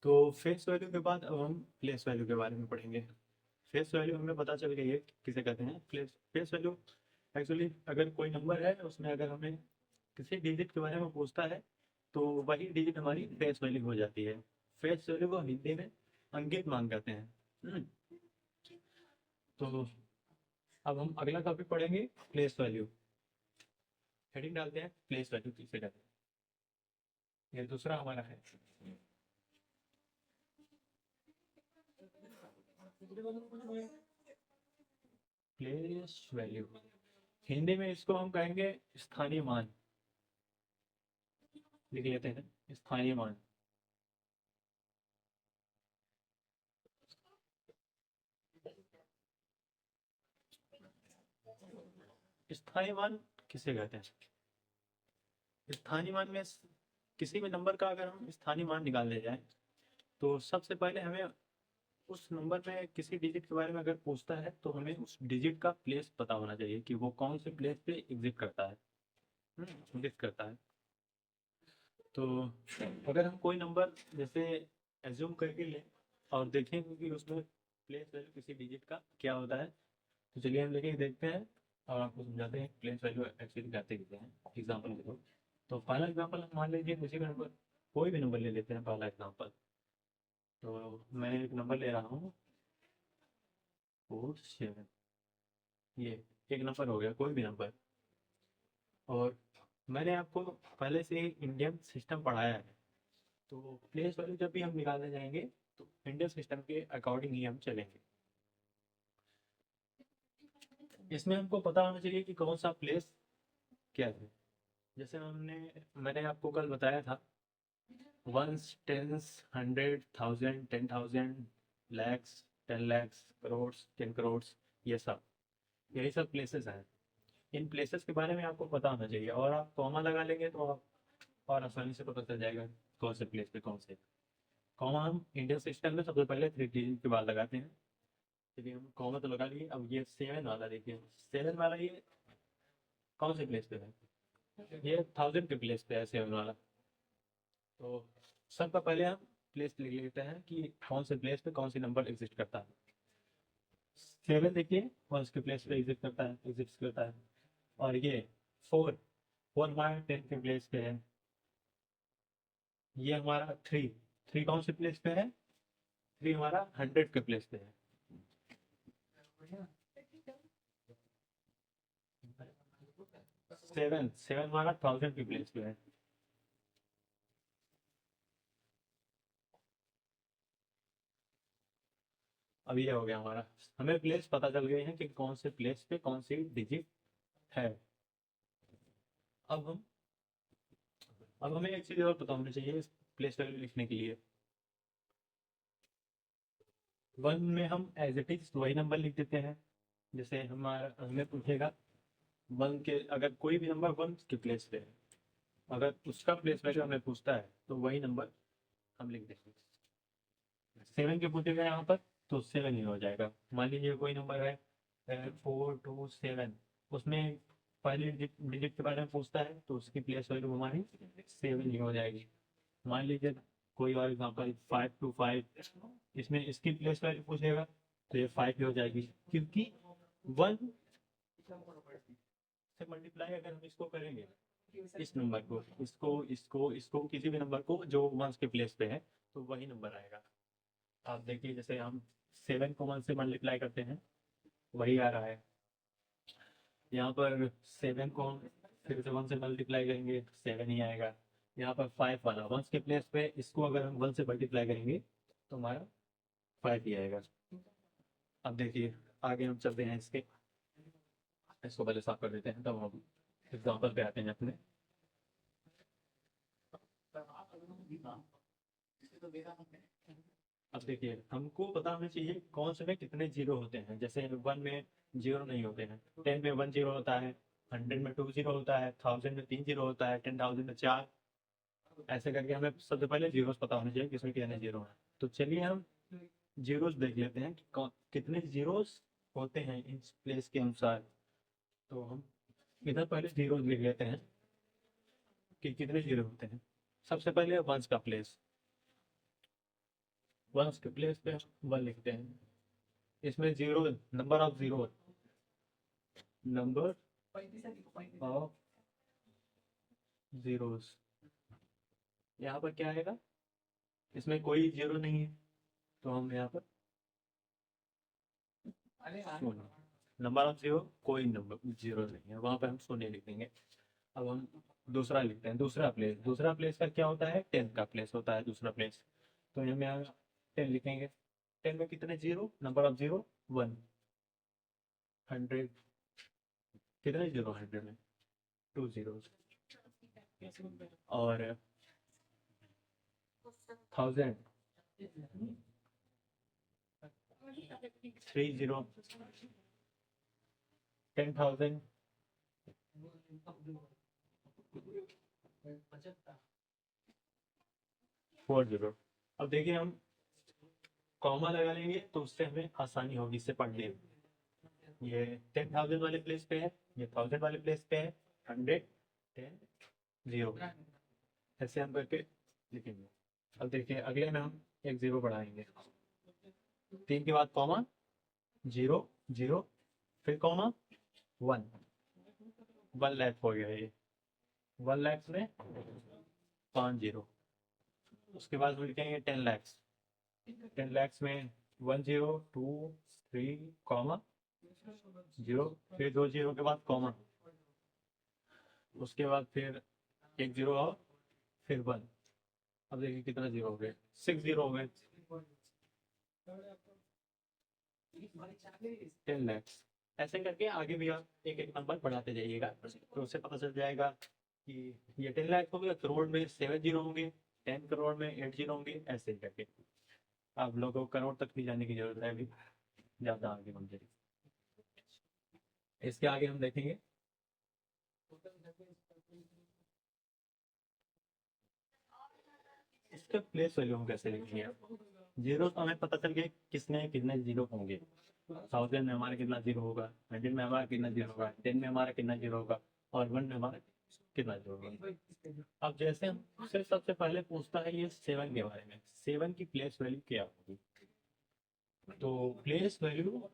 तो face value के बाद अब हम प्लेस वैल्यू के बारे में पढ़ेंगे। फेस वैल्यू हमें पता चल गई है किसे कहते हैं। प्लेस फेस वैल्यू एक्चुअली अगर कोई नंबर है उसमें अगर हमें किसी डिजिट के बारे में पूछता है तो वही डिजिट हमारी फेस वैल्यू हो जाती है। फेस वैल्यू को हिंदी में अंकित मान कहते हैं। तो अब हम अगला टॉपिक पढ़ेंगे, प्लेस वैल्यू। हेडिंग डालते हैं, प्लेस वैल्यू किसे कहते हैं। ये दूसरा हमारा है। प्लेस वैल्यू हिंदी में इसको हम कहेंगे स्थानीय मान। लिख लेते हैं स्थानीय मान। स्थानीय मान किसे कहते हैं? स्थानीय मान में किसी भी नंबर का अगर हम स्थानीय मान निकालने जाए तो सबसे पहले हमें उस नंबर में किसी डिजिट के बारे में अगर पूछता है तो हमें उस डिजिट का प्लेस पता होना चाहिए कि वो कौन से प्लेस पे एग्जिस्ट करता है, एग्जिस्ट करता है। तो अगर हम कोई नंबर जैसे एज्यूम करके लें और देखेंगे कि उसमें प्लेस वैल्यू किसी डिजिट का क्या होता है, तो चलिए हम लेके देखते हैं और आपको समझाते हैं प्लेस वैल्यू एक्चुअली कहते किसे हैं। एग्जाम्पल के थ्रू। तो पहला एग्जाम्पल हम मान लीजिए किसी का नंबर, कोई भी नंबर ले लेते हैं पहला एग्जाम्पल। तो मैं एक नंबर ले रहा हूँ 47। ये एक नंबर हो गया, कोई भी नंबर। और मैंने आपको पहले से ही इंडियन सिस्टम पढ़ाया है। तो प्लेस वैल्यू जब भी हम निकालने जाएंगे तो इंडियन सिस्टम के अकॉर्डिंग ही हम चलेंगे। इसमें हमको पता होना चाहिए कि कौन सा प्लेस क्या है। जैसे मैंने आपको कल बताया था, ones, tens, 100, 1000, 10,000, lakhs, 10 lakhs, crore, 10 crores, ये सब, यही सब प्लेसेस हैं। इन प्लेसेस के बारे में आपको पता होना चाहिए और आप कॉमा लगा लेंगे तो आप और आसानी से पता चल जाएगा कौन से प्लेस पे कौन से। कॉमा हम इंडियन सिस्टम में सबसे पहले 3 digit के बाद लगाते हैं। चलिए हम कॉमा तो लगा लिए। अब ये 7 वाला देखिए, 7 वाला ये कौन से प्लेस पे है? ये 1000 के प्लेस पे है 7 वाला। तो सबका पहले हम प्लेस लिख लेते हैं कि कौन से प्लेस पे कौन सी नंबर एग्जिस्ट करता है। 7 देखिए कौन से प्लेस पे एग्जिस्ट करता है। और ये 4 हमारा 10 के प्लेस पे है। ये हमारा 3 कौन से प्लेस पे है? 3 हमारा 100 के प्लेस पे है। 7 हमारा 1000 के प्लेस पे है। अब ये हो गया हमारा, हमें प्लेस पता चल गए हैं कि कौन से प्लेस पे कौन सी डिजिट है। अब हम अब हमें एक चीज़ और पता होनी चाहिए इस प्लेस वैल्यू लिखने के लिए। 1 में हम एज इट इज वही नंबर लिख देते हैं। जैसे हमारा हमें पूछेगा 1 के, अगर कोई भी नंबर 1 के प्लेस पे है, अगर उसका प्लेस वैल्यू हमें पूछता है तो वही नंबर हम लिख देंगे। 7 के पूछेगा यहाँ पर तो 7 ही हो जाएगा। मान लीजिए कोई नंबर है 427, उसमें पहले डिजिट के बारे में पूछता है तो उसकी प्लेस वैल्यू हमारी 7 ही हो जाएगी। मान लीजिए कोई और एग्जाम्पल 525, इसमें इसकी प्लेस वैल्यू पूछेगा तो ये 5 ही हो जाएगी, क्योंकि 1 से मल्टीप्लाई अगर हम इसको करेंगे, इस नंबर को, इसको किसी भी नंबर को जो 1 के प्लेस पे है, तो वही नंबर आएगा। आप देखिए जैसे हम 7 को 1 से मल्टीप्लाई करते हैं वही आ रहा है। यहाँ पर 7 को हम फिर से 1 से मल्टीप्लाई करेंगे 7 ही आएगा। यहाँ पर 5 वाला 1 के प्लेस पे, इसको अगर हम 1 से मल्टीप्लाई करेंगे तो हमारा 5 ही आएगा। अब देखिए आगे हम चलते हैं इसको पहले साफ कर देते हैं तब हम एग्जाम्पल पे आते हैं अपने। अब देखिए हमको पता होना चाहिए कौन से में कितने जीरो होते हैं। जैसे 1 में जीरो नहीं होते हैं, 10 में 1 जीरो होता है, 100 में 2 जीरो होता है, 1000 में 3 जीरो होता है, 10,000 में 4। ऐसे करके हमें सबसे पहले जीरोस पता होने चाहिए किसमें कितने जीरो हैं। तो चलिए हम जीरोस देख लेते हैं कि कितने जीरोस होते हैं इन प्लेस के अनुसार। तो हम इधर पहले जीरोस लिख लेते हैं। कि कितने जीरो होते हैं। सबसे पहले वंस का प्लेस, वंस के प्लेस पे हम वन लिखते हैं। इसमें zero, number of zero, number of zeros, यहाँ पर क्या आएगा, इसमें कोई जीरो नहीं है तो हम यहाँ पर शून्य, नंबर ऑफ जीरो कोई नंबर जीरो नहीं है, वहां पर हम शून्य लिख देंगे। अब हम दूसरा लिखते हैं, दूसरा प्लेस, दूसरा प्लेस का क्या होता है, 10 का प्लेस होता है दूसरा प्लेस, तो हम यहाँ 10 लिखेंगे। 10 में कितने जीरो, नंबर ऑफ जीरो 1, 100 कितने जीरो, 100 में 2 जीरो, और 1000 3 जीरो, 10,000 4 जीरो। अब देखिए हम कॉमा लगा लेंगे तो उससे हमें आसानी होगी इससे पढ़ने में। ये 10,000 वाले प्लेस पे है, ये 1000 वाले प्लेस पे है, 100 10 0, ऐसे हम करके लिखेंगे। अब देखिए अगले में हम एक जीरो बढ़ाएंगे, 3 के बाद कॉमा, 0 0, फिर कॉमा 1, 1 लाख हो गया ये, 1 लाख में 5 जीरो। उसके बाद हम लिखेंगे 10 लाख, 10 लाख में 1 0 2 3 कॉमा 0, फिर 2 जीरो के बाद कॉमा, उसके बाद फिर एक जीरो और फिर 1। अब देखिए कितना जीरो हो गए, 6 जीरो हो गए, 10 लाख। ऐसे करके आगे भी आप एक एक नंबर बढ़ाते जाइएगा तो उससे पता चल जाएगा कि ये 10 लाख हो गया, करोड़ में 7 जीरो होंगे, 10 करोड़ में 8 जीरो होंगे, ऐसे ही करके आप लोगों को करोड़ तक भी जाने की जरूरत है अभी, ज़्यादा आगे बढ़ जाएगी। इसके आगे हम देखेंगे इसका प्लेस वैल्यू हम कैसे लिखेंगे। जीरो तो हमें पता चल गया किसमें कितने जीरो होंगे, 1000 में हमारा कितना जीरो होगा, 100 में हमारा कितना जीरो होगा, 10 में हमारा कितना जीरो होगा, और 1 में हमारा कितना जीरो होगा। अब जैसे हमसे सबसे पहले पूछता है ये 7 के बारे में, 7 की प्लेस वैल्यू क्या होगी, तो place value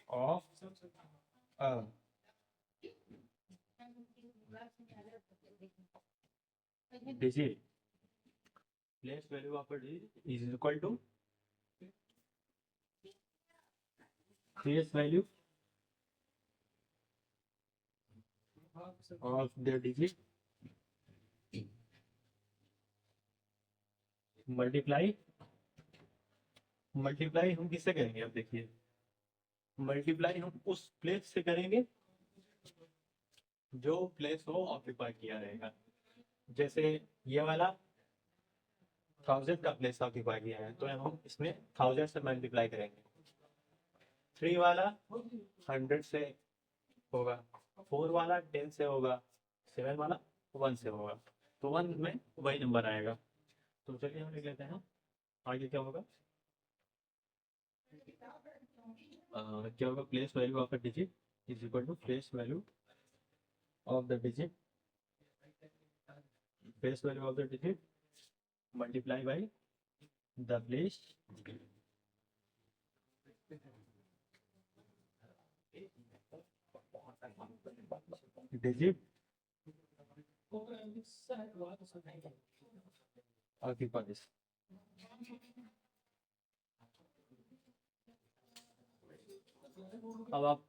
of digit, place value of a digit is equal to place value of the digit multiply, multiply हम किससे करेंगे, अब देखिए मल्टीप्लाई हम उस प्लेस से करेंगे जो प्लेस को ऑक्यूपाई किया रहेगा। जैसे ये वाला 1000 का प्लेस ऑक्यूपाई किया है तो हम इसमें 1000 से मल्टीप्लाई करेंगे, 3 वाला 100 से होगा, 4 वाला 10 से होगा, 7 वाला 1 से होगा, तो 1 में वही नंबर आएगा। तो चलिए हम लिख लेते हैं आगे क्या होगा, क्या होगा, place value of a digit is equal to place value of the digit, place value of the digit multiply by the place digit occupies। अब आप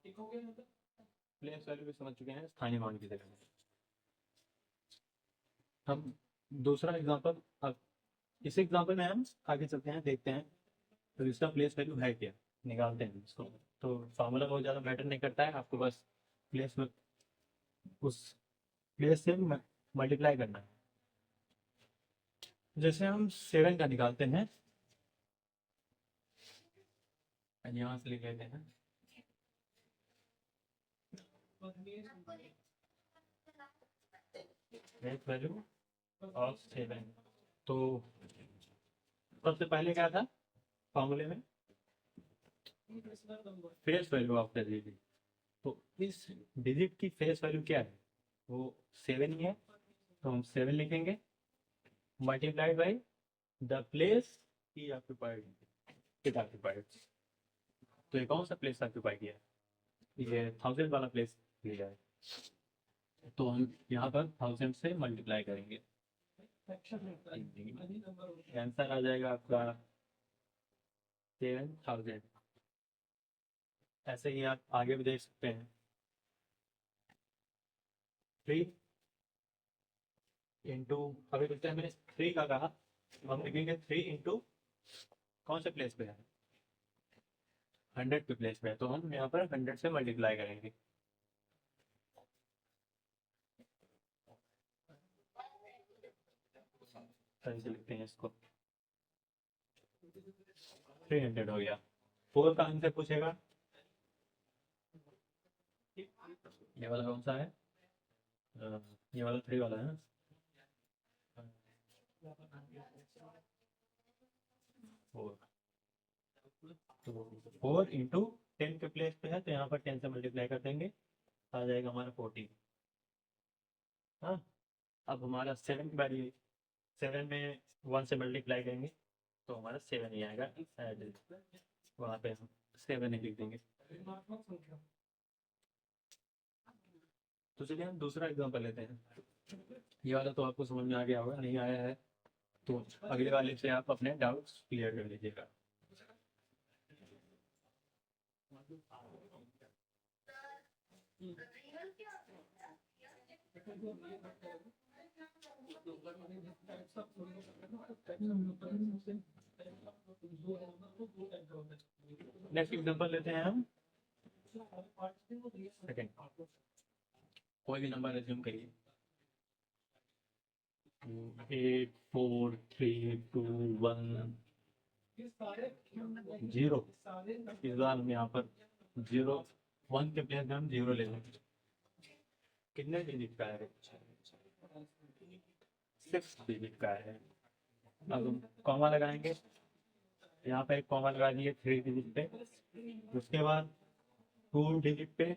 प्लेस वैल्यू भी समझ चुके हैं स्थानीय मान की जगह। हम दूसरा एग्जांपल, अब इस एग्जांपल में हम आगे चलते हैं, देखते हैं तो इसका प्लेस वैल्यू है क्या, निकालते हैं इसको। तो फार्मूला बहुत ज़्यादा मैटर नहीं करता है, आपको बस प्लेस में उस प्लेस से मल्टीप्लाई करना है। जैसे हम 7 का निकालते हैं, यहाँ से लिख लेते हैं प्लेस वैल्यू ऑफ 7। तो सबसे पहले क्या था फॉर्मूले में, face value of the digit. तो इस डिजिट की फेस वैल्यू क्या है, वो 7 ही है, तो हम 7 लिखेंगे multiplied by the place he occupied, it occupied. तो ये कौन सा प्लेस ऑक्यूपाई किया है, ये 1000 वाला प्लेस लिया है, तो हम यहाँ पर 1000 से मल्टीप्लाई करेंगे, आंसर आ जाएगा आपका 7000। ऐसे ही आप आगे भी देख सकते हैं, 3 इंटू, अभी देखते हैं मैंने 3 का कहा, तो हम लिखेंगे 3 इंटू कौन से प्लेस पे है, 100 पे प्लेस पे है, तो हम यहाँ पर 100 से मल्टीप्लाई करेंगे। सही से लिखते हैं इसको, 300 हो गया। 4 का आंसर पूछेगा, ये वाला कौन सा है, ये वाला 3 वाला है ना, तो 4 इंटू 10 के प्लेस पे है, तो यहाँ पर 10 से मल्टीप्लाई कर देंगे, आ जाएगा हमारा 14। हाँ, अब हमारा 7 की बारी, 7 में 1 से मल्टीप्लाई करेंगे तो हमारा 7 ही आएगा, वहाँ पे हम 7 ही लिख देंगे। तो चलिए हम दूसरा एग्जांपल लेते हैं। ये वाला तो आपको समझ में आ गया होगा, नहीं आया है तो अगले वाले से आप अपने डाउट्स क्लियर कर लीजिएगा। नेक्स्ट एग्जांपल लेते हैं हम, सेकंड, कोई भी नंबर एज्यूम करिए, 8 4 3 2 1 0। इस बार हम यहाँ पर 0, 1 के प्लेस में हम 0 ले लेंगे। कितने डिजिट का है, 6 डिजिट का है। अब हम कॉमा लगाएंगे, यहाँ पे एक कॉमा लगा दिए 3 डिजिट पे, उसके बाद 2 डिजिट पे,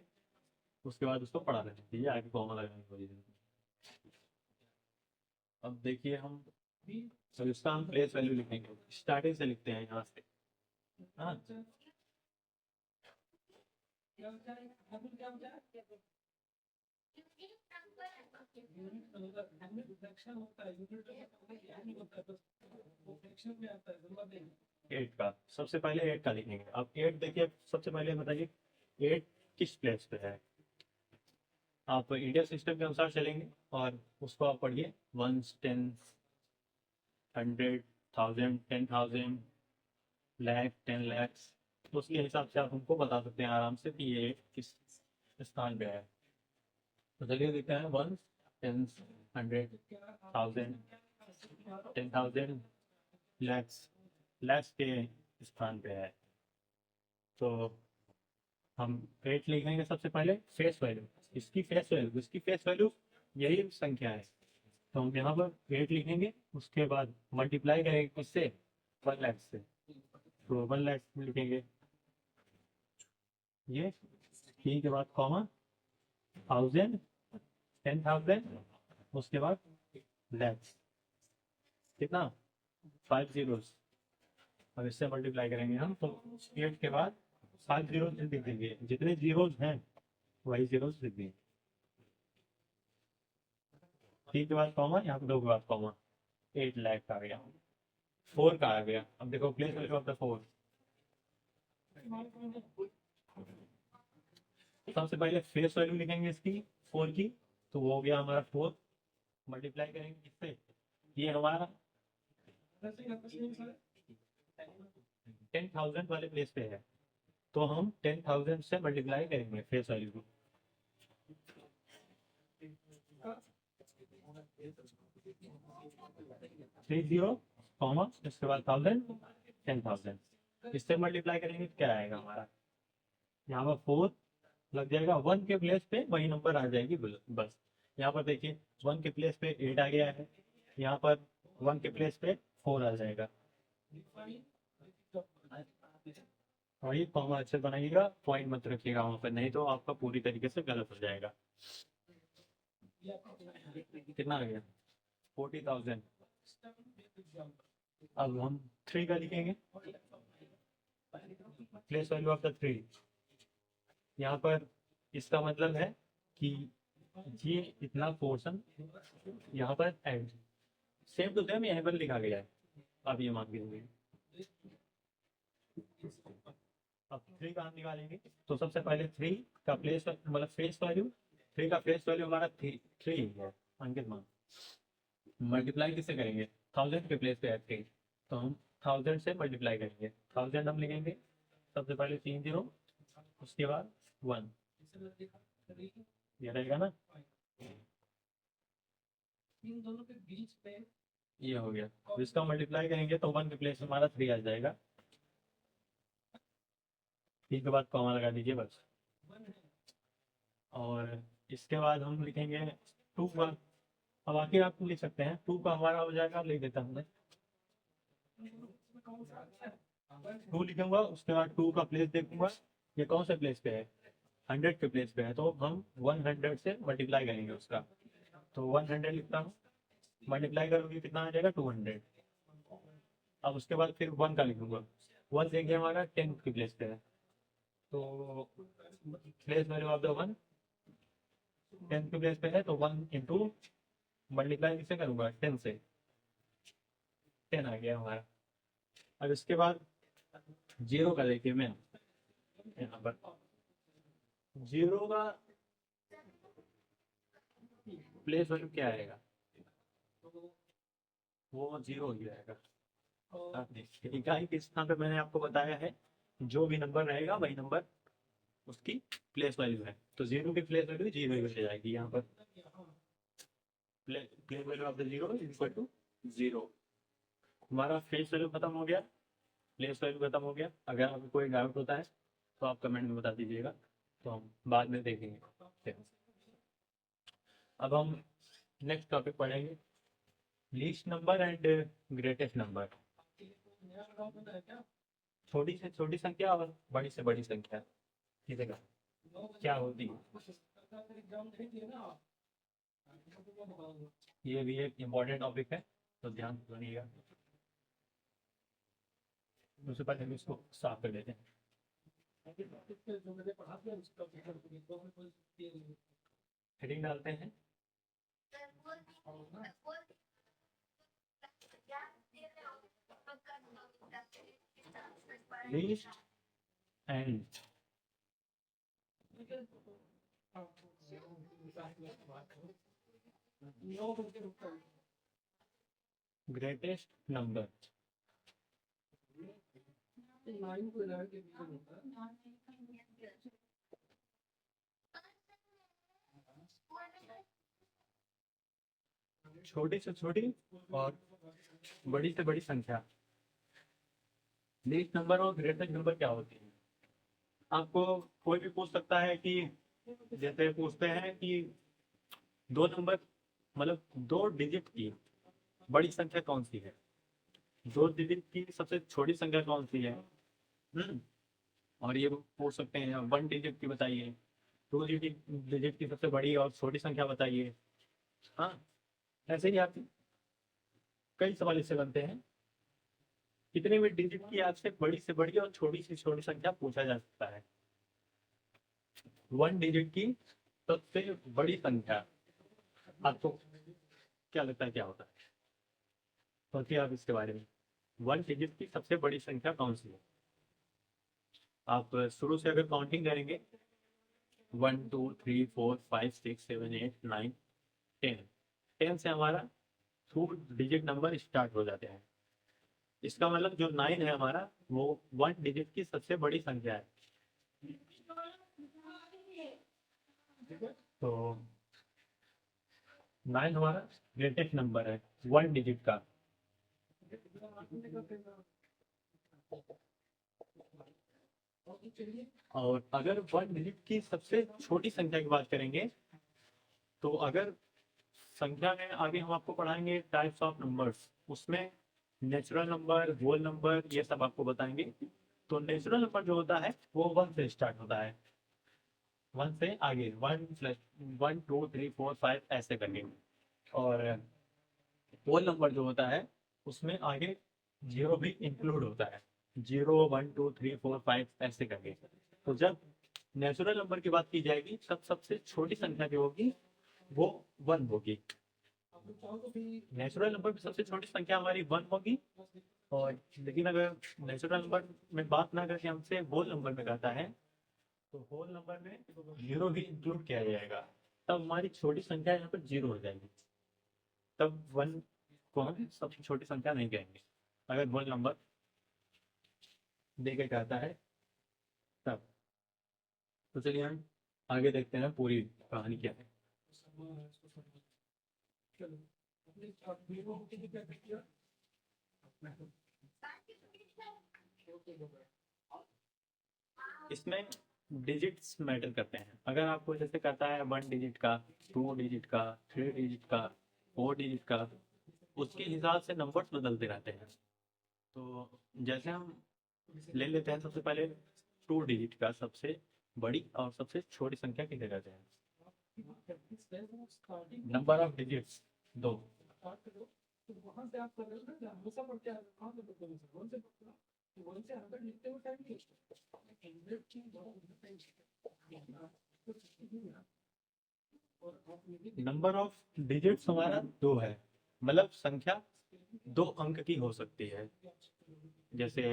उसके बाद उसको पढ़ा लेना चाहिए, आगे कॉमा लगाने की वजह से। अब देखिए हम, तो इसका हम प्लेस वैल्यू लिखेंगे, स्टार्टिंग से लिखते हैं यहाँ से। हाँ, एट का, सबसे पहले 8 का लिखेंगे। अब 8 देखिए, सबसे पहले बताइए 8 किस प्लेस पे है। आप इंडिया सिस्टम के अनुसार चलेंगे और उसको आप पढ़िए, 1 10 100 1000 10,000 लाख 10 लाख, तो उसके हिसाब से आप हमको बता सकते हैं आराम से कि ये किस स्थान पे है। तो चलिए देखते हैं, 1 10 100 1000 10,000 लैक्स, लैक्स के स्थान पे है, तो हम 8 लिखेंगे सबसे पहले। फेस वैल्यू, इसकी फेस वैल्यू, इसकी फेस वैल्यू यही संख्या है, तो हम यहाँ पर 8 लिखेंगे, उसके बाद मल्टीप्लाई करेंगे किससे, 1 लाख से, तो 1 लाख लिखेंगे ये, ठीक के बाद कॉमा 1000 10,000, उसके बाद लैक्स, कितना 5 जीरोस। अब इससे मल्टीप्लाई करेंगे हम, तो 8 के बाद 5 जीरो लिख देंगे, जितने जीरोस हैं वही जीरोस लिख देंगे, ठीक के बाद कॉमा, यहाँ पे 2 के बाद कॉमा, 8 लाख का आ गया, 4 का आ गया। अब देखो प्लेस वैल्यू ऑफ द 4, सबसे पहले फेस वैल्यू लिखेंगे इसकी 4 की, तो वो हो गया हमारा 4, मल्टीप्लाई करेंगे किससे, ये हमारा 10,000 वाले प्लेस पे है, तो हम 10,000 से मल्टीप्लाई करेंगे फेस वैल्यू को। 30 कॉमा, इसके बाद 1000 10,000, इससे मल्टीप्लाई करेंगे तो क्या आएगा हमारा, यहाँ पर 4 लग जाएगा, 1 के प्लेस पे वही नंबर आ जाएगी बस। यहाँ पर देखिए 1 के प्लेस पे 8 आ गया है, यहाँ पर 1 के प्लेस पे 4 आ जाएगा। वही कॉमा अच्छे बनाइएगा, पॉइंट मत रखिएगा वहाँ पर, नहीं तो आपका पूरी तरीके से गलत हो जाएगा। कितना आ गया? 40,000। अब हम 3 का लिखेंगे, प्लेस वैल्यू ऑफ द 3। यहाँ पर इसका मतलब है कि ये इतना पोर्शन यहाँ पर ऐड, सेम टू सेम यहाँ पर लिखा गया है। आप ये मान के चलिए। अब 3 का हम निकालेंगे, तो सबसे पहले 3 का प्लेस मतलब फेस वैल्यू, 3 का फेस वैल्यू हमारा 3 है अंकित मान। मल्टीप्लाई किससे करेंगे? 1000 के प्लेस पे है 3, तो हम 1000 से मल्टीप्लाई करेंगे। 1000 हम लिखेंगे सबसे पहले 3 0, उसके बाद 1, ये रहेगा ना, ये हो गया। तो इसका मल्टीप्लाई करेंगे तो 1 के प्लेस में हमारा 3 आ जाएगा। 3 के बाद कॉमा लगा दीजिए बस। और इसके बाद हम लिखेंगे 2 का, अब आगे आप लिख सकते हैं 2 का हमारा हो जाएगा, लिख देता हूँ मैं 2 लिखूंगा। उसके बाद 2 का प्लेस देखूंगा, ये कौन से प्लेस पे है? 100 के प्लेस पे है, तो हम 100 से मल्टीप्लाई करेंगे उसका। तो 100 लिखता हूँ, मल्टीप्लाई करोगे कितना आ जाएगा? 200। अब उसके बाद फिर 1 का लिखूंगा, 1 देखिए हमारा 10 की प्लेस पे है, तो प्लेस वैल्यू ऑफ द 1 10 की प्लेस पे है, तो 1 इंटू मल्टीप्लाई किससे करूंगा? 10 से, 10 आ गया हमारा। अब इसके बाद 0 का देखिए मैं यहाँ पर, 0 का प्लेस वैल्यू क्या आएगा? वो 0 ही आएगा। आप देखिए इकाई के स्थान पे मैंने आपको बताया है, जो भी नंबर रहेगा वही नंबर उसकी प्लेस वैल्यू है। तो 0 की प्लेस वैल्यू 0 ही बच जाएगी यहाँ पर। Place value of the 0 is equal to 0। हमारा फेस वैल्यू खत्म हो गया, प्लेस वैल्यू खत्म हो गया। अगर आपको कोई डाउट होता है तो आप कमेंट में बता दीजिएगा, तो हम बाद में देखेंगे। अब हम नेक्स्ट टॉपिक पढ़ेंगे, least number and greatest number. छोटी से छोटी संख्या और बड़ी से बड़ी संख्या किसी का क्या होती है, ये भी एक इम्पोर्टेंट टॉपिक है, तो ध्यान से सुनिएगा। उससे पहले हम इसको साफ कर लेते हैं। हेडिंग डालते हैं, लीस्ट एंड ग्रेटेस्ट नंबर। छोटी से छोटी और बड़ी से बड़ी संख्या, लीस्ट नंबर और ग्रेटेस्ट नंबर क्या होती है? आपको कोई भी पूछ सकता है कि, जैसे पूछते हैं कि 2 नंबर मतलब 2 डिजिट की बड़ी संख्या कौन सी है, 2 डिजिट की सबसे छोटी संख्या कौन सी है। हम्म, और ये पूछ सकते हैं 1 डिजिट की बताइए, 2 डिजिट डिजिट की सबसे बड़ी और छोटी संख्या बताइए। हाँ, ऐसे ही आप कई सवाल इससे बनते हैं। कितने भी डिजिट की आपसे बड़ी से बड़ी और छोटी से छोटी संख्या पूछा जा सकता है। 1 डिजिट की सबसे बड़ी संख्या, आपको क्या लगता है क्या होता है? सोचिए आप इसके बारे में, 1 डिजिट की सबसे बड़ी संख्या कौन सी है? आप शुरू से अगर काउंटिंग करेंगे 1 2 3 4 5 6 7 8 9 10, 10 से हमारा 2 डिजिट नंबर स्टार्ट हो जाते हैं। इसका मतलब जो 9 है हमारा, वो 1 डिजिट की सबसे बड़ी संख्या है। तो 9 हमारा ग्रेटेस्ट नंबर है 1 डिजिट का। और अगर 1 डिजिट की सबसे छोटी संख्या की बात करेंगे, तो अगर संख्या में आगे हम आपको पढ़ाएंगे टाइप्स ऑफ नंबर्स, उसमें नेचुरल नंबर, होल नंबर, ये सब आपको बताएंगे। तो नेचुरल नंबर जो होता है वो 1 से स्टार्ट होता है, 1 से आगे 1 + 1 2 3 4 5 ऐसे करके। और होल नंबर जो होता है उसमें आगे जीरो भी इंक्लूड होता है, 0 1 2 3 4 5 ऐसे करके। तो जब नेचुरल नंबर की बात की जाएगी तब सबसे छोटी संख्या जो होगी वो 1 होगी। नेचुरल नंबर में सबसे छोटी संख्या हमारी 1 होगी। और लेकिन अगर नेचुरल नंबर में बात ना करके हमसे होल नंबर में कहता है तो होल नंबर में जीरो भी इंक्लूड किया जाएगा, तब हमारी छोटी संख्या यहाँ पर जीरो हो जाएगी, तब 1 को हम सबसे छोटी संख्या नहीं कहेंगे अगर होल नंबर देकर कहता है तब। तो चलिए हम आगे देखते हैं पूरी कहानी क्या है। इसमें डिजिट्स मैटर करते हैं। अगर आपको जैसे कहता है 1 डिजिट का, 2 डिजिट का, 3 डिजिट का, 4 डिजिट का, उसके हिसाब से नंबर्स बदलते रहते हैं। तो जैसे हम ले लेते हैं सबसे पहले 2 डिजिट का सबसे बड़ी और सबसे छोटी संख्या किसे कहते हैं? Number of digits 2। Number of digits हमारा 2 है, मतलब संख्या 2 अंक की हो सकती है, जैसे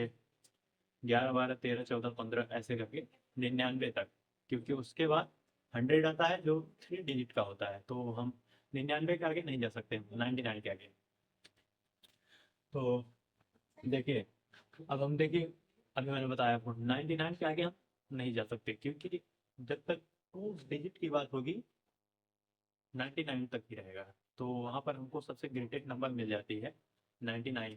11 12 13 14 15 ऐसे करके 99 तक, क्योंकि उसके बाद 100 आता है जो 3 डिजिट का होता है, तो हम 99 के आगे नहीं जा सकते, 99 के आगे। तो देखिए, अब हम देखिए, अभी मैंने बताया आपको 99 के आगे हम नहीं जा सकते, क्योंकि जब तक 2 डिजिट की बात होगी 99 तक ही रहेगा। तो वहाँ पर हमको सबसे ग्रेटेस्ट नंबर मिल जाती है 99।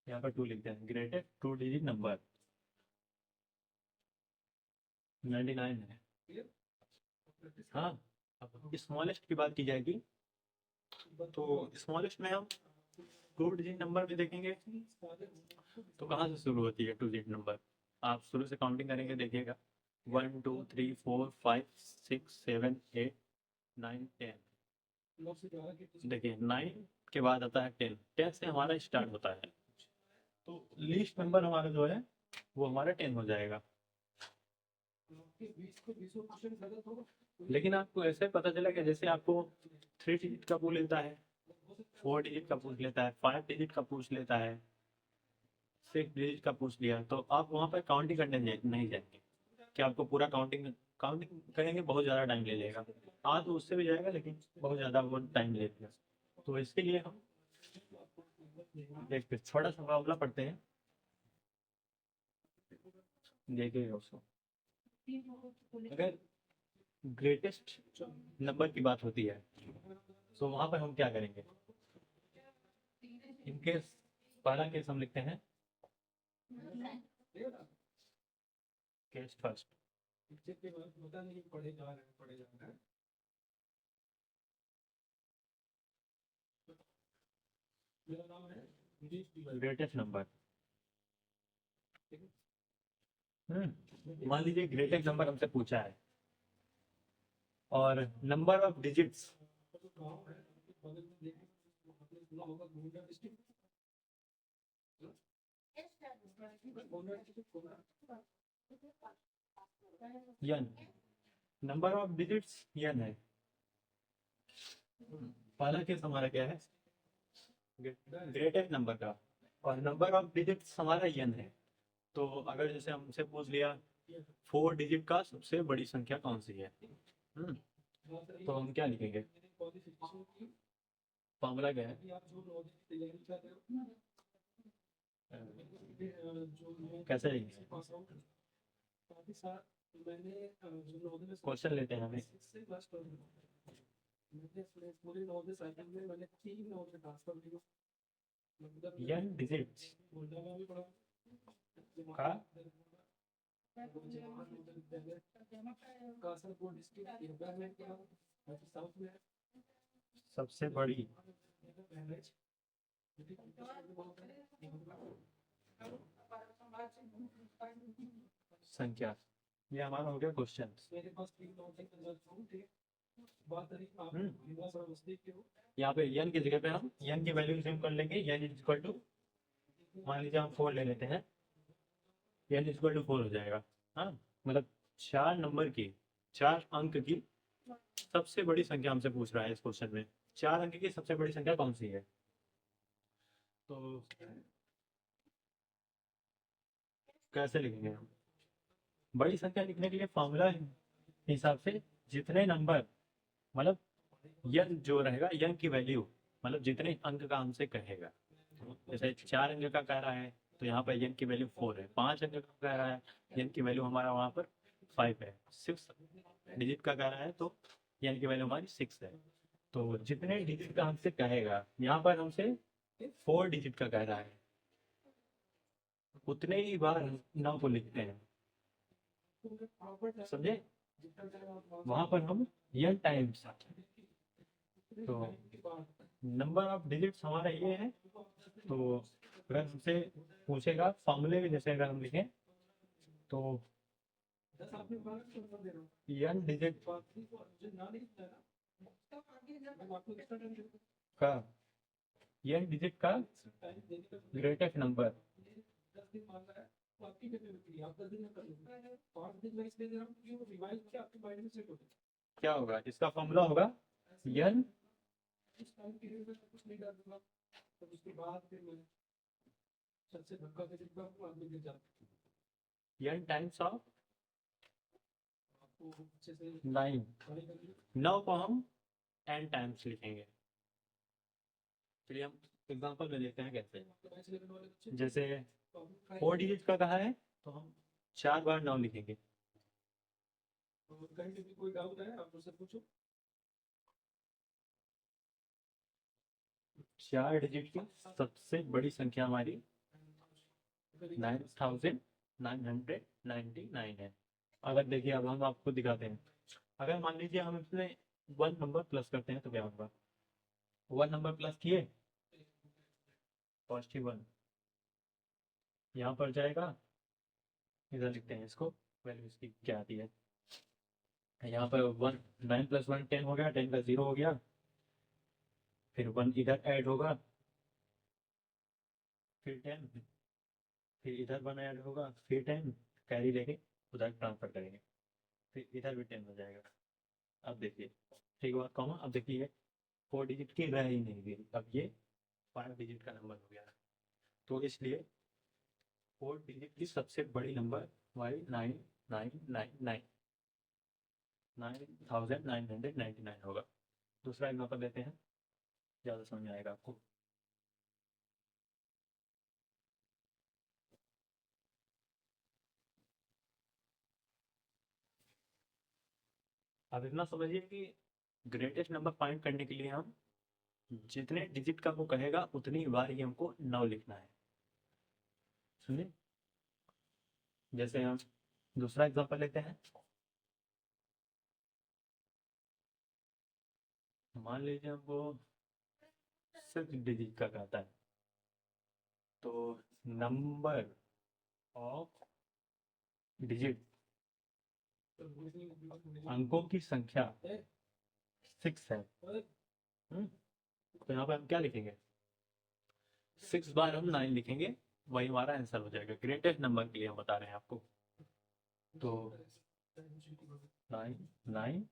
यहाँ पर 2 लिखते हैं, ग्रेटेस्ट 2 डिजिट नंबर 99 है। हाँ, अब स्मॉलेस्ट की बात की जाएगी तो स्मॉलेस्ट में हम 2 डिजिट नंबर में देखेंगे तो कहाँ से शुरू होती है 2 डिजिट नंबर? आप शुरू से काउंटिंग करेंगे, देखिएगा 1 2 3 4 5 6 7 8 9 10। देखिए 9 के बाद आता है 10, 10 से हमारा स्टार्ट होता है, तो लीस्ट नंबर हमारा जो है वो हमारा 10 हो जाएगा। लेकिन आपको ऐसे पता चला कि जैसे आपको 3 डिजिट का पूछ लेता है, 4 डिजिट का पूछ लेता है, 5 डिजिट का पूछ लेता है, 6 डिजिट का पूछ लिया, तो आप वहाँ पर काउंटिंग करने नहीं जाएंगे कि आपको पूरा काउंटिंग काउंटिंग करेंगे, बहुत ज़्यादा टाइम ले लेगा। हाँ, तो उससे भी जाएगा लेकिन बहुत ज़्यादा वो टाइम लेगा। तो इसके लिए हम एक छोटा सा मुकाबला पढ़ते हैं, देखिए दोस्तों। अगर ग्रेटेस्ट नंबर की बात होती है तो वहाँ पर हम क्या करेंगे? इन केस पहला केस हम लिखते हैं केस फर्स्ट। ग्रेटेस्ट नंबर, मान लीजिए ग्रेटेस्ट नंबर हमसे पूछा है और number of digits n, number of digits n है। पहला केस हमारा क्या है? ग्रेटेस्ट नंबर का, और नंबर ऑफ डिजिट्स हमारा n है। तो अगर जैसे हमसे पूछ लिया 4 डिजिट का सबसे बड़ी संख्या कौन सी है, तो हम क्या लिखेंगे? फॉर्मूला क्या है? कैसे लिखेंगे? क्वेश्चन लेते हैं हमें। n डिजिट्स का सबसे बड़ी संख्या, ये हमारा हो गया क्वेश्चन। यहाँ पे n की जगह पे हम n की वैल्यू सेम कर लेंगे। n इज इक्वल टू, मान लीजिए हम 4 ले लेते हैं, n इज इक्वल टू 4 हो जाएगा। हाँ, मतलब 4 नंबर की, 4 अंक की सबसे बड़ी संख्या हमसे पूछ रहा है इस क्वेश्चन में। 4 अंक की सबसे बड़ी संख्या कौन सी है? तो कैसे लिखेंगे हम? बड़ी संख्या लिखने के लिए फॉर्मूला हिसाब से जितने नंबर, मतलब यन जो रहेगा, यन की वैल्यू, मतलब जितने अंक का हमसे कहेगा। जैसे 4 अंक का कह रहा है तो यहाँ पर यन की वैल्यू 4 है। 5 अंक का कह रहा है, यन की वैल्यू हमारा वहाँ पर 5 है। 6 डिजिट का कह रहा है तो यन की वैल्यू हमारी 6 है। तो जितने डिजिट का हमसे कहेगा, यहाँ पर हमसे 4 डिजिट का कह रहा है, उतने ही बार नौ को लिखते हैं, समझे? वहां पर हम यन टाइम्स, तो नंबर ऑफ डिजिट्स हमारा ये है। तो अगर हमसे पूछेगा फॉर्मूले में, जैसे अगर हम लिखें तो यन डिजिट का, यन डिजिट का ग्रेटेस्ट नंबर, क्या होगा? इसका फॉर्मूला होगा यन यन टाइम्स ऑफ 9। 9 को हम n टाइम्स लिखेंगे। चलिए हम एग्जांपल में देखते हैं कैसे। जैसे 4 डिजिट का कहा है तो हम 4 बार 9 लिखेंगे। कोई डाउट है आप मुझसे पूछो। 4 डिजिट की सबसे बड़ी संख्या हमारी 9999 है। अगर देखिए, अब हम आपको दिखाते हैं। अगर मान लीजिए हम इसमें 1 नंबर प्लस करते हैं तो क्या होगा? 1 नंबर प्लस किए, पॉजिटिव 1 यहाँ पर जाएगा, इधर लिखते हैं इसको, वैल्यू इसकी क्या आती है। यहाँ पर 1, 9 + 1 10 हो गया, 10 का 0 हो गया, फिर 1 इधर ऐड होगा, फिर 10, फिर इधर 1 ऐड होगा, फिर 10 कैरी लेके उधर ट्रांसफर करेंगे, फिर इधर भी 10 हो जाएगा। अब देखिए, ठीक बात कॉमा, अब देखिए 4 डिजिट की रह ही नहीं गई, अब ये 5 डिजिट का नंबर हो गया। तो इसलिए 4 डिजिट की सबसे बड़ी नंबर हमारी 9999 होगा। दूसरा एग्जाम्पल लेते हैं, ज़्यादा समझ में आएगा आपको। अब इतना समझिए कि ग्रेटेस्ट नंबर फाइंड करने के लिए हम जितने डिजिट का वो कहेगा उतनी बार ही हमको 9 लिखना है। सुनिए, जैसे हम दूसरा एग्जांपल लेते हैं। मान लीजिए हमको 6 डिजिट का कहता है, तो नंबर ऑफ डिजिट, अंकों की संख्या 6 है। तो यहाँ पर हम क्या लिखेंगे? 6 बार हम 9 लिखेंगे, वही हमारा आंसर हो जाएगा। ग्रेटेस्ट नंबर के लिए हम बता रहे हैं आपको। तो 9 9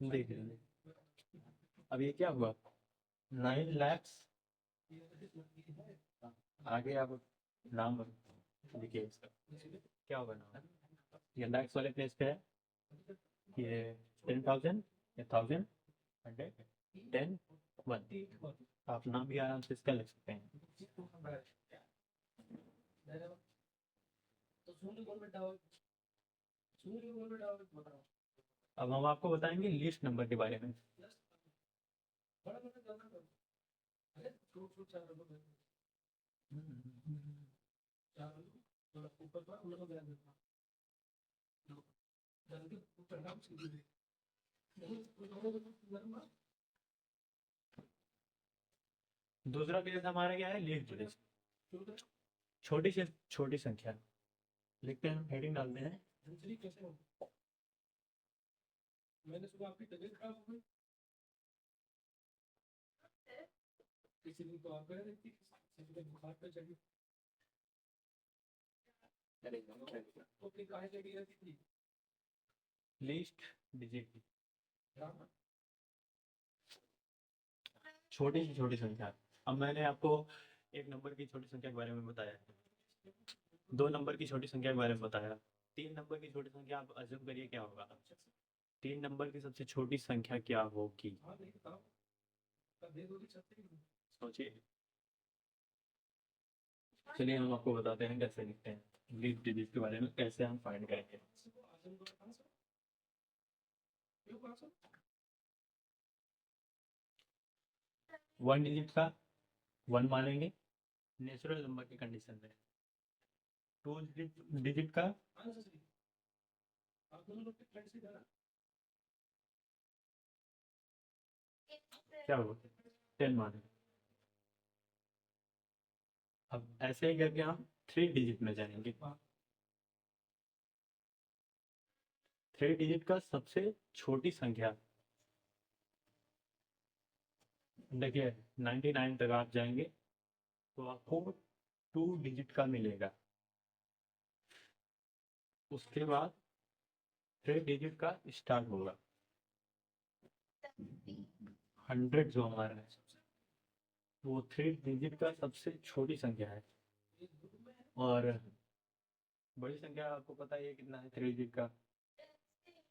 देख लीजिए, अब ये क्या हुआ? 9 लाख, आगे आप नाम लिखिए इसका, क्या होगा नाम? ये लैक्स वाले प्लेस पे है, ये 10,000, 1,000, 100, 10, 1। आप नाम भी आराम से इसका लिख सकते हैं। अब हम आपको बताएंगे लीस्ट नंबर के बारे में। दूसरा केस हमारा क्या है, लीस्ट डिजिट, छोटी से छोटी संख्या। लिखते हैं, हम हेडिंग डालते हैं। मैंने सुबह आपकी तबीयत खराब हो गई, किसी दिन तो आप कह रही थी, किसी दिन बुखार पे चढ़ी, तो फिर काहे लगी रहती थी लीस्ट डिजिट, छोटी से छोटी संख्या। अब मैंने आपको एक नंबर की छोटी संख्या के बारे में बताया, 2 नंबर की छोटी संख्या के बारे में बताया, 3 नंबर की छोटी संख्या आप अज्यूम करिए क्या होगा। 3 नंबर की सबसे छोटी संख्या क्या होगी, सोचिए। चलिए हम आपको बताते हैं कैसे लिखते हैं लीस्ट डिजिट के बारे में, कैसे हम फाइंड करेंगे। 1 डिजिट का 1 मानेंगे नेचुरल नंबर की कंडीशन में। 2 डिजिट का क्या होगा, 10 मानेंगे। अब ऐसे ही करके हम 3 डिजिट में जाएंगे। 3 डिजिट का सबसे छोटी संख्या, देखिए 99 तक आप जाएंगे तो आपको 2 डिजिट का मिलेगा। उसके बाद 3 डिजिट का स्टार्ट होगा। 100 जो हमारा है वो 3 डिजिट का सबसे छोटी संख्या है, और बड़ी संख्या आपको पता ही है कितना है 3 डिजिट का,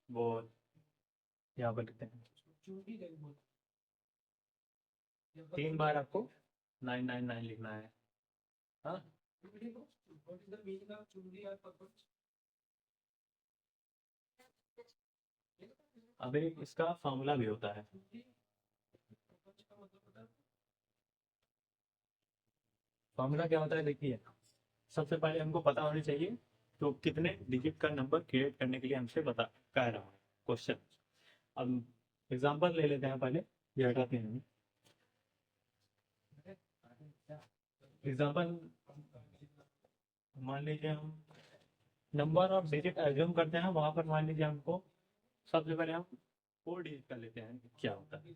वो यहाँ पर लिखते हैं 3 बार आपको 999 लिखना है। हाँ, अब एक इसका फॉर्मूला भी होता है। फॉर्मूला क्या होता है, देखिए सबसे पहले हमको पता होनी चाहिए तो कितने डिजिट का नंबर क्रिएट करने के लिए हमसे बता कह रहा है क्वेश्चन। अब एग्जांपल ले लेते हैं, पहले ये हटाते हैं एग्जांपल। मान लीजिए हम नंबर ऑफ डिजिट एज्यूम करते हैं, वहां पर मान लीजिए हमको सबसे पहले हम 4 डिजिट का लेते हैं, क्या होता है।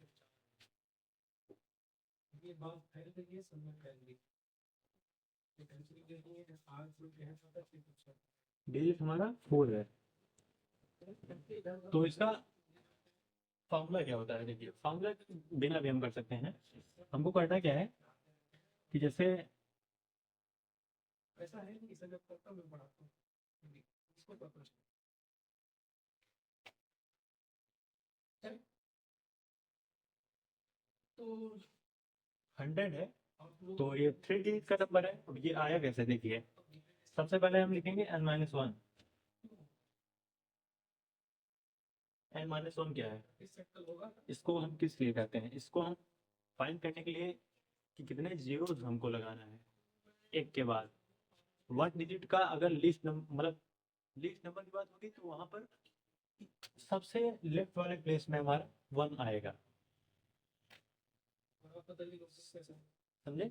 डिजिट हमारा 4 है, तो इसका फॉर्मूला क्या होता है, देखिए फॉर्मूला बिना भी हम कर सकते हैं। हमको करना क्या है कि जैसे ऐसा है कि इसे जब करता मैं बढ़ाता हूँ इसको पकड़, तो 100 है, तो ये 3 डिजिट का नंबर है। अब ये आया कैसे, देखिए सबसे पहले हम लिखेंगे n-1। n-1 क्या है, इसको हम किस लिए कहते हैं, इसको हम फाइंड करने के लिए कि कितने जीरोस हमको लगाना है एक के बाद। 1 डिजिट का अगर लीस्ट नंबर, मतलब लीस्ट नंबर की बात होगी तो वहां पर सबसे लेफ्ट वाले प्लेस में हमारा 1 आएगा, समझे,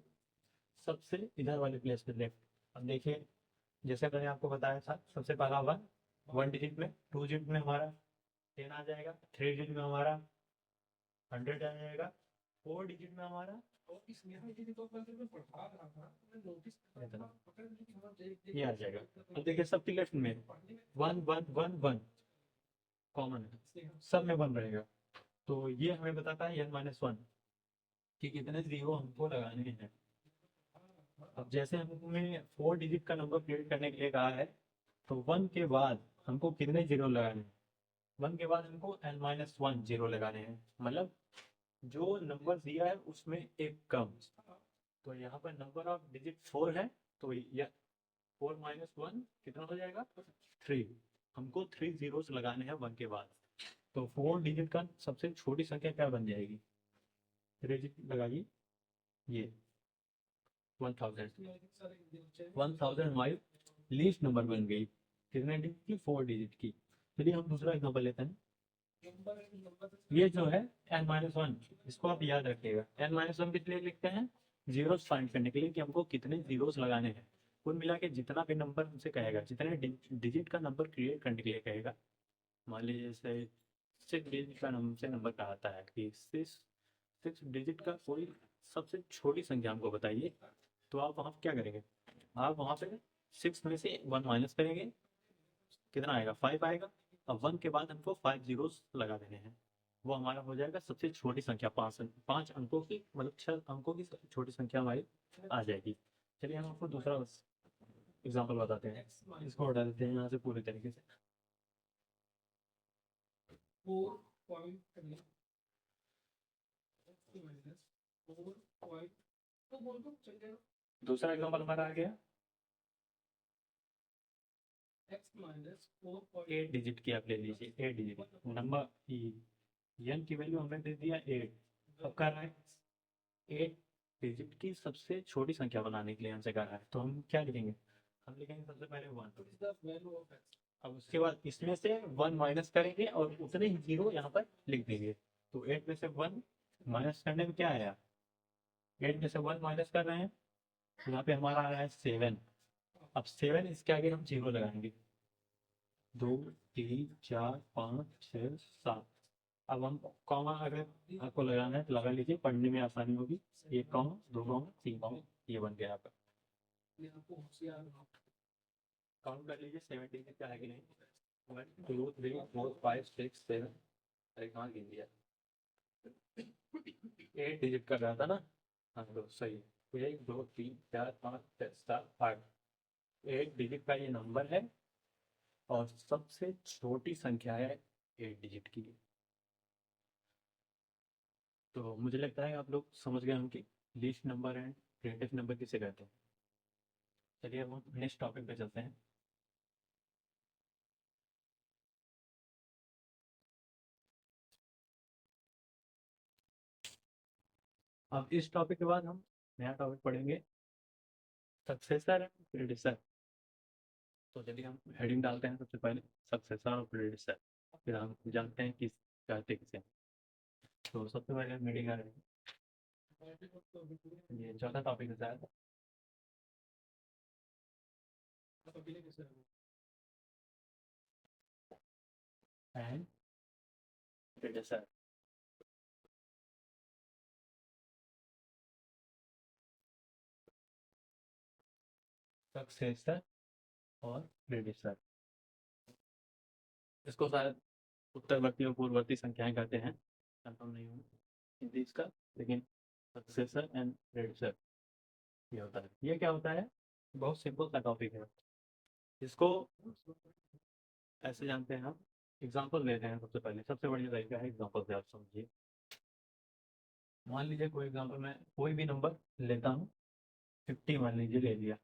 सबसे इधर वाले प्लेस पे लेफ्ट। अब देखिए जैसे मैंने आपको बताया था, सबसे पहला 1 डिजिट में, 2 डिजिट में हमारा 10 आ जाएगा, 3 डिजिट में हमारा 100 आ जाएगा, 4 डिजिट में हमारा ये आ जाएगा। अब देखिए सबके लेफ्ट में 1 1 1 1 कॉमन है, सब में 1 रहेगा, तो ये हमें बताता है n-1 कि कितने जीरो हमको लगाने हैं। अब जैसे हमें 4 डिजिट का नंबर क्रिएट करने के लिए कहा है, तो 1 के बाद हमको कितने जीरो लगाने हैं, 1 के बाद हमको n-1 जीरो लगाने हैं, मतलब जो नंबर दिया है उसमें एक कम। तो यहाँ पर नंबर ऑफ डिजिट 4 है, तो यह 4 - 1 कितना हो जाएगा, 3। हमको 3 जीरोस लगाने हैं 1 के बाद, तो 4 डिजिट का सबसे छोटी संख्या क्या बन जाएगी, 3 डिजिट लगाइए, ये 1000 हमारी लीस्ट नंबर बन गई। कितने डिजिट की? 4 डिजिट की। चलिए हम दूसरा एग्जांपल लेते हैं। ये जो है n-1, इसको आप याद रखिएगा। n-1 किस लिए लिखते हैं? जीरोस फाइंड करने के लिए कि हमको कितने जीरोस लगाने हैं। कुल मिला के जितना भी नंबर हमसे कहेगा, जितने डिजिट का नंबर क्रिएट करने के लिए कहेगा, मान लीजिए जैसे 6 डिजिट का हमसे नंबर कहता है कि 6 डिजिट का कोई सबसे छोटी संख्या हमको बताइए, तो आप वहाँ क्या करेंगे? आप वहाँ पे 6 में से 1 माइनस करेंगे, कितना आएगा? 5 आएगा। अब 1 के बाद हमको 5 जीरोस लगा देने हैं, वो हमारा हो जाएगा सबसे छोटी संख्या। 5 अंकों की, मतलब 6 अंकों की सबसे छोटी संख्या हमारी आ जाएगी। चलिए हम आपको दूसरा एग्जाम्पल बताते हैं। इसको हटा देते हैं यहाँ से पूरे तरीके से। दूसरा एग्जाम्पल हमारा आ गया 8 डिजिट की। आप ले लीजिए 8 डिजिट नंबर, एन की वैल्यू हमने दे दिया 8। अब कर रहा है 8 डिजिट की सबसे छोटी संख्या बनाने के लिए हमसे कह रहा है, तो हम क्या लिखेंगे? हम लिखेंगे सबसे पहले 1। अब उसके बाद इसमें से 1 माइनस करेंगे और उतने ही जीरो यहाँ पर लिख देंगे। तो 8 में से 1 माइनस करने में क्या आया? 8 में से 1 माइनस कर रहे हैं, तो यहाँ पे हमारा आ रहा है 7। अब 7 इसके आगे हम जीरो लगाएंगे। 2 3 4 5 6 7। अब हम कॉमा अगर आपको लगाना है तो लगा लीजिए, पढ़ने में आसानी होगी। 1 कॉमा 2 कॉमा 3 कॉमा, ये बन गया आपका। काउंट कर लीजिए 7 डिजिट का है कि नहीं। 1 2 3 4 5 6 7। अरे कहाँ गिन दिया? 8 डिजिट कर रहा था ना। हाँ तो सही है। 1 2 3 4 5 6 7 8। 8 डिजिट का ये नंबर है और सबसे छोटी संख्या है 8 डिजिट की। तो मुझे लगता है आप लोग समझ गए होंगे least number and greatest number किसे कहते हैं। चलिए अब हम नेक्स्ट टॉपिक पे चलते हैं। अब इस टॉपिक के बाद हम नया टॉपिक पढ़ेंगे, सक्सेसर एंड प्रेडिसर। तो चलिए हम हेडिंग डालते हैं सबसे पहले, सक्सेसर और प्रेडिसर। फिर हम जानते हैं कि कहते किसे हैं। तो सबसे पहले हम हेडिंग आ रही है, ये चौथा टॉपिक है शायद। एंड प्रेडिसर। सक्सेसर और प्रेडिसर, इसको शायद उत्तरवर्ती और पूर्ववर्ती संख्याएं कहते हैं, कंफर्म नहीं हूँ हिंदी इसका, लेकिन सक्सेसर एंड प्रेडिसर ये होता है। ये क्या होता है? बहुत सिंपल सा टॉपिक है। इसको ऐसे जानते हैं हम, एग्जाम्पल लेते हैं। सबसे पहले सबसे बढ़िया तरीका है एग्जाम्पल से, आप समझिए। मान लीजिए कोई एग्जाम्पल, मैं कोई भी नंबर लेता हूँ, 50 मान लीजिए ले लिया।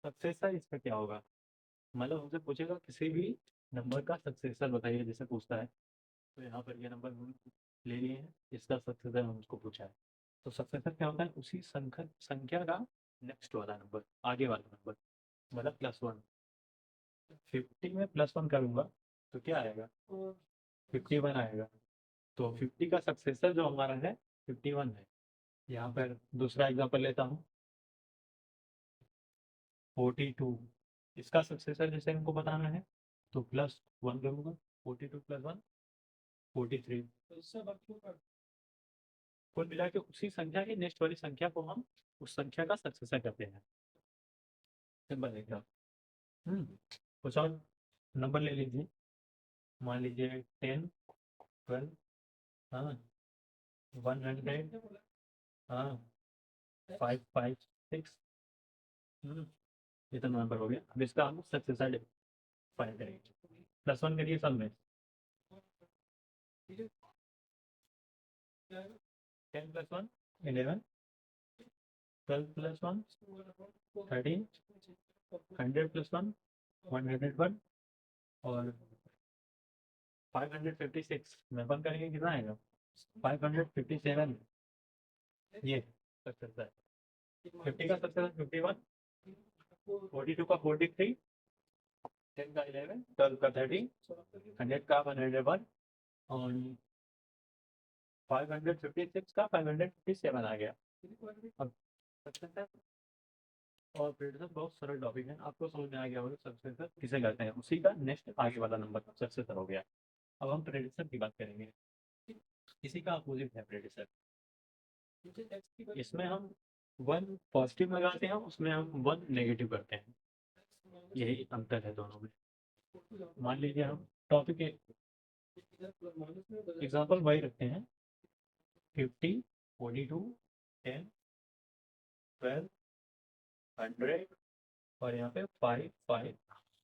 सक्सेसर इसका क्या होगा? मतलब हमसे पूछेगा किसी भी नंबर का सक्सेसर बताइए, जैसे पूछता है। तो यहाँ पर ये नंबर हम ले लिए हैं, इसका सक्सेसर हम उसको पूछा है। तो सक्सेसर क्या होता है? उसी संख्या संख्या का नेक्स्ट वाला नंबर, आगे वाला नंबर, मतलब +1। 50 में +1 करूंगा तो क्या आएगा? 51 आएगा। तो 50 का सक्सेसर जो हमारा है 51 है। यहाँ पर दूसरा एग्जांपल लेता हूँ, 42। इसका सक्सेसर जैसे हमको बताना है तो +1 करूंगा। 42 + 1 43। कुल मिला के उसी संख्या की नेक्स्ट वाली संख्या को हम उस संख्या का सक्सेसर कहते हैं। सिंपल है क्या? कुछ और नंबर ले लीजिए, मान लीजिए 10 12, हाँ 100, हाँ 556। ये तो नंबर हो गया। अब इसका हम सक्सेसर फाइंड करेंगे। +1 करिए सब में। 10 + 1 11, 12 + 1 13, 100 + 1 101, और 556 में बंद करेंगे, कितना आएगा? 557। ये सक्सेसर, 50 का सक्सेसर 51, 42 का 43, 10 का 11, 12 का 13, 100 का 101 और 556 का 557 आ गया। अब सक्सेसर और प्रेडिक्शन बहुत सरल टॉपिक है, आपको समझ में आ गया होगा सक्सेसर किसे कहते हैं। उसी का नेक्स्ट आगे वाला नंबर सक्सेसर हो गया। अब हम प्रेडिक्शन की बात करेंगे। इसी का अपोजिट है प्रेडिक्शन। इसमें हम 1 पॉजिटिव लगाते हैं, उसमें हम 1 नेगेटिव करते हैं, यही अंतर है दोनों में। मान लीजिए हम टॉपिक एग्जाम्पल वही रखते हैं, 50, 42, 10, 12, 100 और यहाँ पे 5, 5,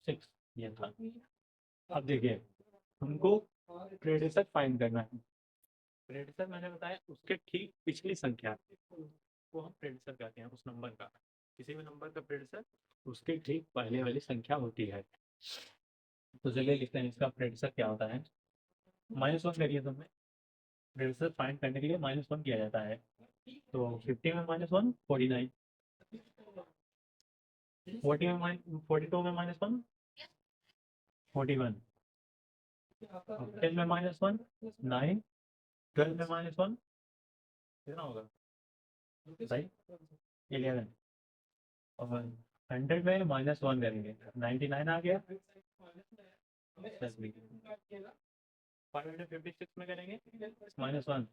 6 ये था। अब देखिए हमको प्रेडिक्शन फाइंड करना है। प्रेडिक्शन मैंने बताया उसके ठीक पिछली संख्या को हम प्रेडिक्शन कहते हैं, उस नंबर का, किसी भी नंबर का प्रेडिक्शन उसके ठीक पहले वाली संख्या होती है। तो चलिए लिखते हैं इसका प्रेडिक्शन क्या होता है। -1 करिए तुमने, प्रेडिक्शन फाइंड करने के लिए -1 किया जाता है। तो 50 में -1 49, 40 में 42 में -1 41, 10 में -1 9, 12 में -1 कितना होगा भाई 11 और 100 में -1 करेंगे 99 आ गया 10 भी। 556 में करेंगे -1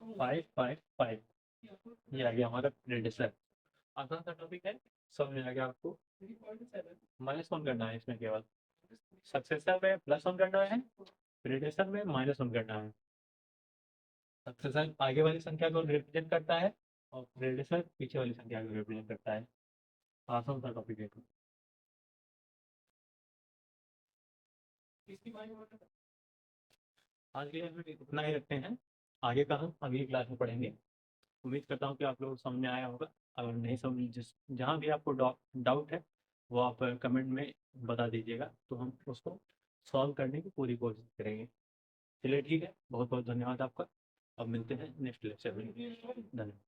5, 5, 5 ये आ गया हमारा प्रेडिक्शन। आसान सा टॉपिक है, समझ में आ गया आपको। -1 करना है इसमें केवल, सक्सेसर में +1 करना है, प्रेडिक्शन में -1 करना है। सक्सेसर आगे वाली संख्या को रिप्रेजेंट करता है और प्रेडिक्शन पीछे वाली संख्या को रिप्रेजेंट करता है। आसान सा टॉपिक है। आज के लिए हम इतना ही रखते हैं, आगे का हम अगली क्लास में पढ़ेंगे। उम्मीद करता हूँ कि आप लोगों को समझ में आया होगा। अगर नहीं समझ, जिस जहाँ भी आपको डाउट है वो आप कमेंट में बता दीजिएगा, तो हम उसको सॉल्व करने की पूरी कोशिश करेंगे। चलिए ठीक है, बहुत बहुत धन्यवाद आपका। अब मिलते हैं नेक्स्ट लेक्चर में। धन्यवाद।